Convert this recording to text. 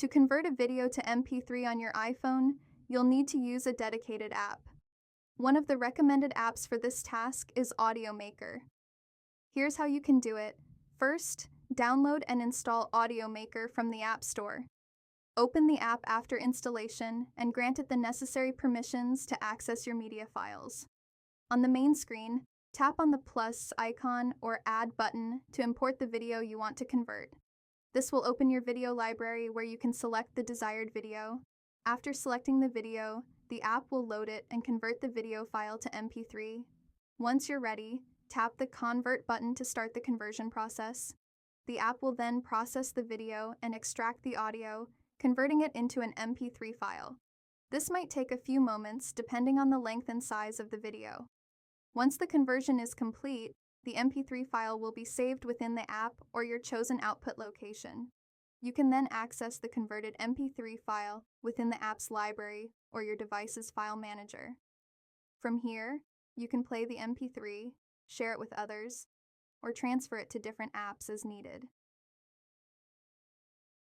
To convert a video to MP3 on your iPhone, you'll need to use a dedicated app. One of the recommended apps for this task is Audio Maker. Here's how you can do it. First, download and install Audio Maker from the App Store. Open the app after installation and grant it the necessary permissions to access your media files. On the main screen, tap on the plus icon or add button to import the video you want to convert. This will open your video library where you can select the desired video. After selecting the video, the app will load it and convert the video file to MP3. Once you're ready, tap the Convert button to start the conversion process. The app will then process the video and extract the audio, converting it into an MP3 file. This might take a few moments depending on the length and size of the video. Once the conversion is complete, the MP3 file will be saved within the app or your chosen output location. You can then access the converted MP3 file within the app's library or your device's file manager. From here, you can play the MP3, share it with others, or transfer it to different apps as needed.